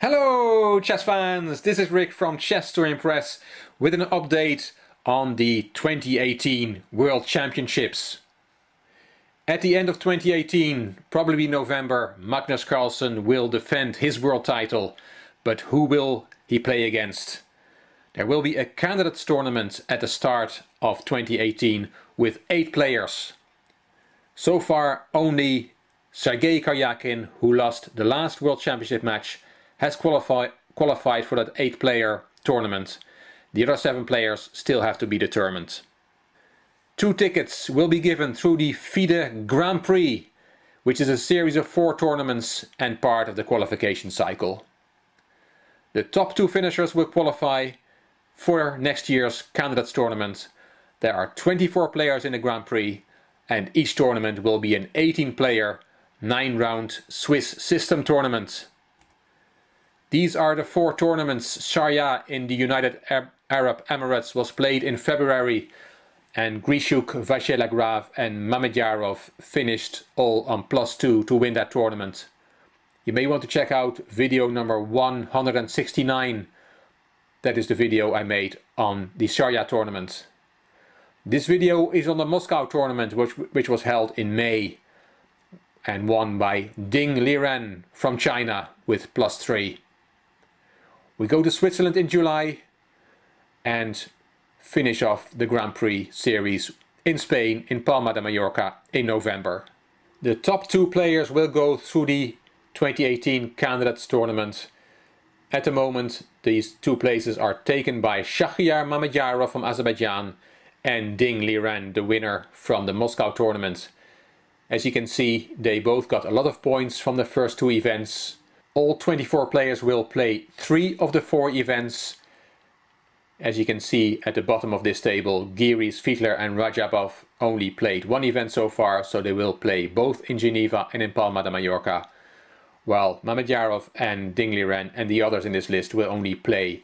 Hello chess fans, this is Rick from Chess to Impress with an update on the 2018 World Championships. At the end of 2018, probably November, Magnus Carlsen will defend his world title, but who will he play against? There will be a candidates tournament at the start of 2018 with 8 players. So far only Sergei Karyakin, who lost the last World Championship match, has qualified for that 8-player tournament. The other 7 players still have to be determined. 2 tickets will be given through the FIDE Grand Prix, which is a series of 4 tournaments and part of the qualification cycle. The top 2 finishers will qualify for next year's candidates tournament. There are 24 players in the Grand Prix, and each tournament will be an 18-player, 9-round Swiss system tournament. These are the 4 tournaments. Sharjah in the United Arab Emirates was played in February, and Grishuk, Vachier-Lagrave and Mamedyarov finished all on +2 to win that tournament. You may want to check out video number 169. That is the video I made on the Sharjah tournament. This video is on the Moscow tournament, which was held in May and won by Ding Liren from China with +3. We go to Switzerland in July and finish off the Grand Prix series in Spain, in Palma de Mallorca in November. The top 2 players will go through the 2018 candidates tournament. At the moment, these 2 places are taken by Shahryar Mamedyarov from Azerbaijan and Ding Liren, the winner from the Moscow tournament. As you can see, they both got a lot of points from the first 2 events. All 24 players will play 3 of the 4 events. As you can see at the bottom of this table, Giris, Fiedler and Rajabov only played 1 event so far, so they will play both in Geneva and in Palma de Mallorca, while Mamedyarov and Ding Liren and the others in this list will only play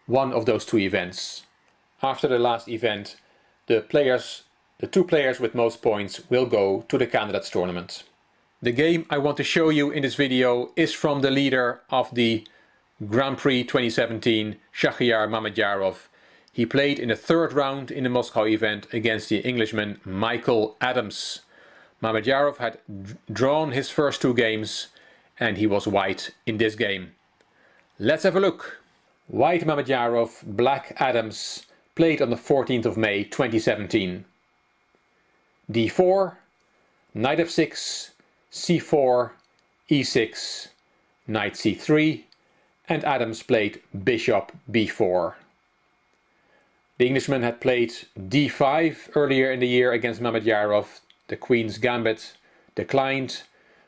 1 of those 2 events. After the last event, the 2 players with most points will go to the candidates tournament. The game I want to show you in this video is from the leader of the Grand Prix 2017, Shahryar Mamedyarov. He played in the 3rd round in the Moscow event against the Englishman Mamedyarov-Adams. Mamedyarov had drawn his first 2 games and he was white in this game. Let's have a look. White Mamedyarov, black Adams, played on the 14th of May 2017. d4, knight f6, c4, e6, knight c3, and Adams played bishop b4. The Englishman had played d5 earlier in the year against Mamedyarov. The Queen's Gambit declined,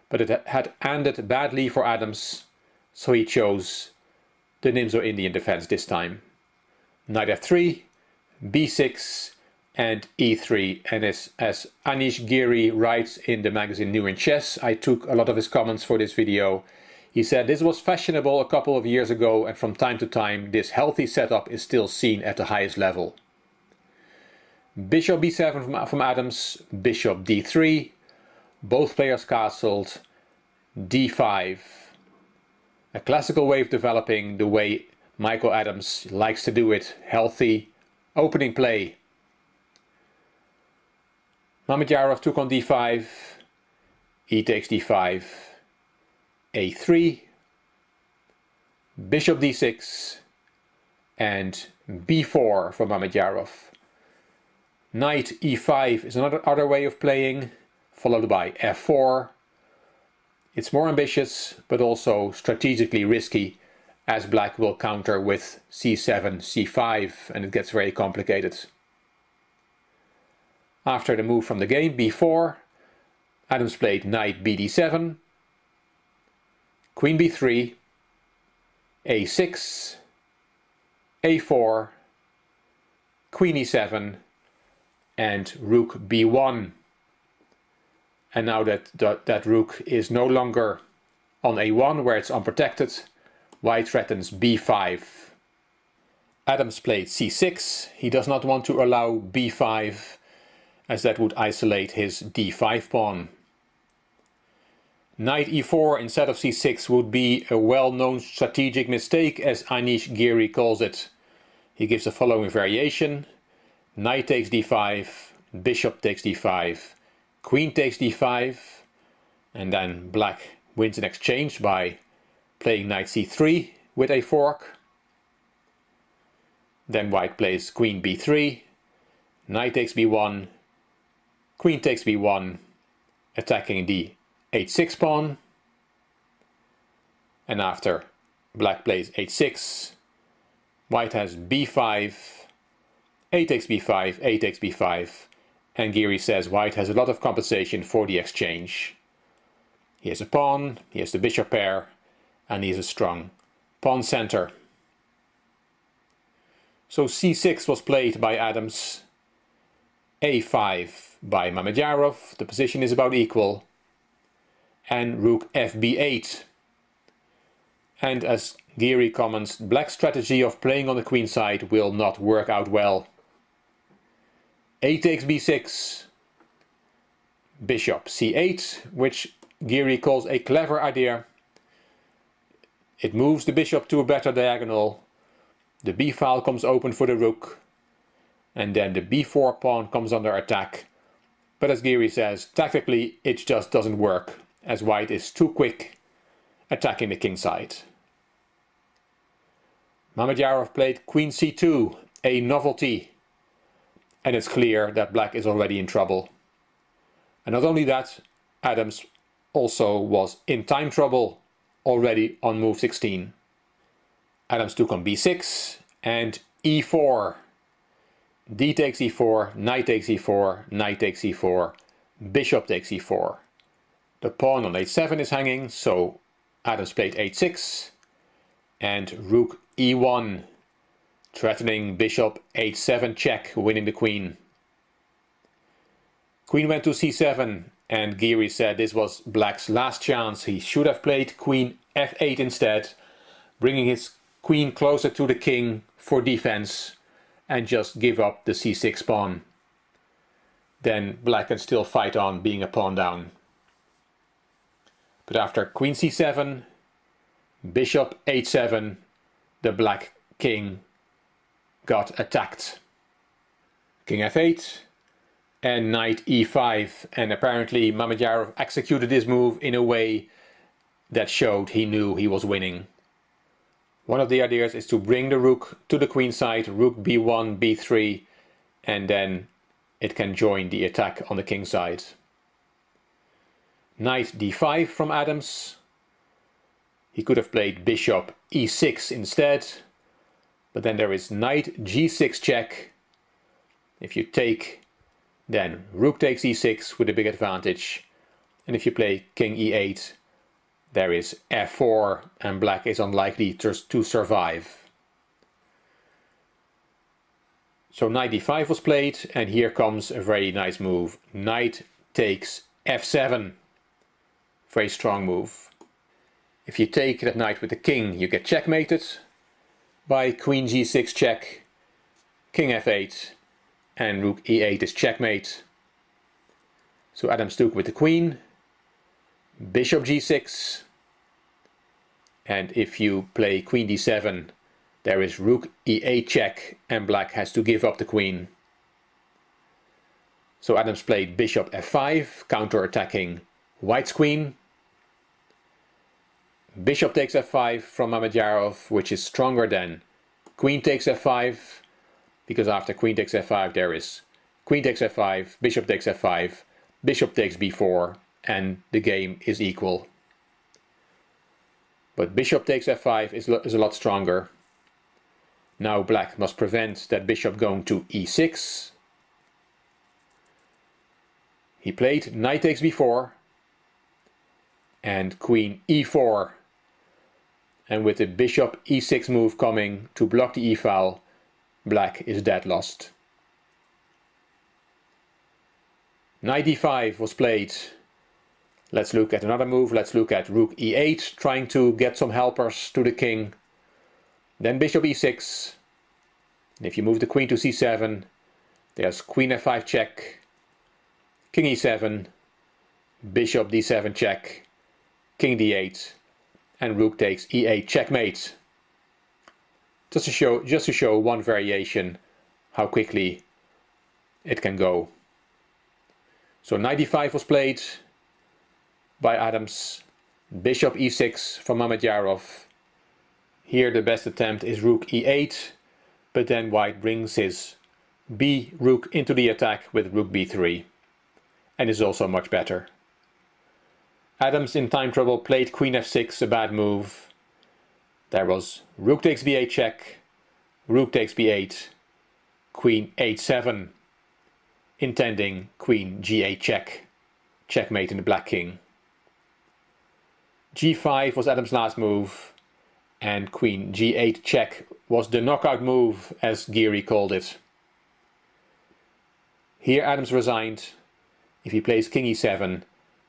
but it had ended badly for Adams, so he chose the Nimzo-Indian defense this time. Knight f3, b6, and e3. And as Anish Giri writes in the magazine New in Chess, I took a lot of his comments for this video. He said this was fashionable a couple of years ago, and from time to time this healthy setup is still seen at the highest level. Bishop b7 from Adams, bishop d3, both players castled, d5. A classical way of developing the way Michael Adams likes to do it, healthy opening play. Mamedyarov took on d5, e takes d5, a3, bishop d6, and b4 for Mamedyarov. Knight e5 is another other way of playing, followed by f4. It's more ambitious, but also strategically risky, as black will counter with c7, c5, and it gets very complicated. After the move from the game, b4, Adams played knight bd7, queen b3, a6, a4, queen e7, and rook b1. And now that rook is no longer on a1 where it's unprotected, white threatens b5. Adams played c6. He does not want to allow b5, as that would isolate his d5 pawn. Knight e4 instead of c6 would be a well-known strategic mistake, as Anish Giri calls it. He gives the following variation: knight takes d5, bishop takes d5, queen takes d5, and then black wins an exchange by playing knight c3 with a fork. Then white plays queen b3, knight takes b1, queen takes b1, attacking the h6 pawn. And after black plays h6, white has b5, a takes b5, a takes b5, and Giri says white has a lot of compensation for the exchange. He has a pawn, he has the bishop pair, and he has a strong pawn center. So c6 was played by Adams, a5 by Mamedyarov, the position is about equal, and rook fb8. And as Giri comments, black's strategy of playing on the queen side will not work out well. A takes b6, bishop c8, which Giri calls a clever idea. It moves the bishop to a better diagonal, the b file comes open for the rook, and then the b4 pawn comes under attack. But as Giri says, tactically it just doesn't work, as white is too quick attacking the king side. Mamedyarov played queen c2, a novelty, and it's clear that black is already in trouble. And not only that, Adams also was in time trouble already on move 16. Adams took on b6 and e4. D takes e4, knight takes e4, knight takes e4, bishop takes e4. The pawn on h7 is hanging, so Adams played h6 and rook e1, threatening bishop h7 check, winning the queen. Queen went to c7, and Giri said this was black's last chance. He should have played queen f8 instead, bringing his queen closer to the king for defense, and just give up the c6 pawn. Then black can still fight on being a pawn down. But after queen c7, bishop h7, the black king got attacked. King f8 and knight e5, and apparently Mamedyarov executed this move in a way that showed he knew he was winning. One of the ideas is to bring the rook to the queen side, rook b1, b3, and then it can join the attack on the king side. Knight d5 from Adams. He could have played bishop e6 instead, but then there is knight g6 check. If you take, then rook takes e6 with a big advantage, and if you play king e8, there is f4, and black is unlikely to survive. So knight d5 was played, and here comes a very nice move. Knight takes f7. Very strong move. If you take that knight with the king, you get checkmated by queen g6 check, king f8, and rook e8 is checkmate. So Adams took with the queen, bishop g6, and if you play queen d7, there is rook e8 check, and black has to give up the queen. So Adams played bishop f5, counter-attacking white's queen. Bishop takes f5 from Mamedyarov, which is stronger than queen takes f5, because after queen takes f5 there is queen takes f5, bishop takes f5, bishop takes b4, and the game is equal. But bishop takes f5 is a lot stronger. Now black must prevent that bishop going to e6. He played knight takes b4 and queen e4. And with the bishop e6 move coming to block the e-file, black is dead lost. Knight d5 was played. Let's look at another move. Let's look at rook e8, trying to get some helpers to the king. Then bishop e6. And if you move the queen to c7, there's queen f5 check, king e7, bishop d7 check, king d8, and rook takes e8 checkmate. Just to show one variation how quickly it can go. So knight d5 was played by Adams, bishop e6 from Mamedyarov. Here the best attempt is rook e8, but then white brings his b rook into the attack with rook b3, and is also much better. Adams in time trouble played queen f6, a bad move. There was rook takes b8 check, rook takes b8, queen h7, intending queen g8 check, checkmate in the black king. g5 was Adams' last move, and queen g8 check was the knockout move, as Geary called it. Here Adams resigned. If he plays king e7,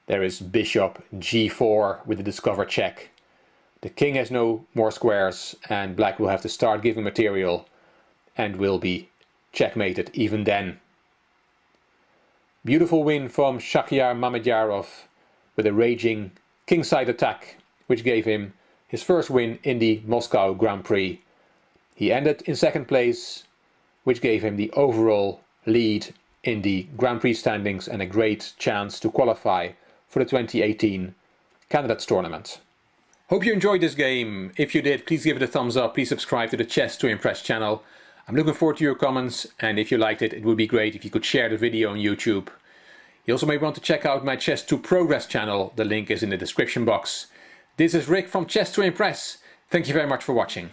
there is bishop g4 with the discover check. The king has no more squares, and black will have to start giving material and will be checkmated even then. Beautiful win from Shakhryar Mamedyarov with a raging kingside attack, which gave him his first win in the Moscow Grand Prix. He ended in second place, which gave him the overall lead in the Grand Prix standings and a great chance to qualify for the 2018 Candidates Tournament. Hope you enjoyed this game. If you did, please give it a thumbs up. Please subscribe to the Chess to Impress channel. I'm looking forward to your comments, and if you liked it, it would be great if you could share the video on YouTube. You also may want to check out my Chess to Progress channel. The link is in the description box. This is Rick from Chess to Impress. Thank you very much for watching.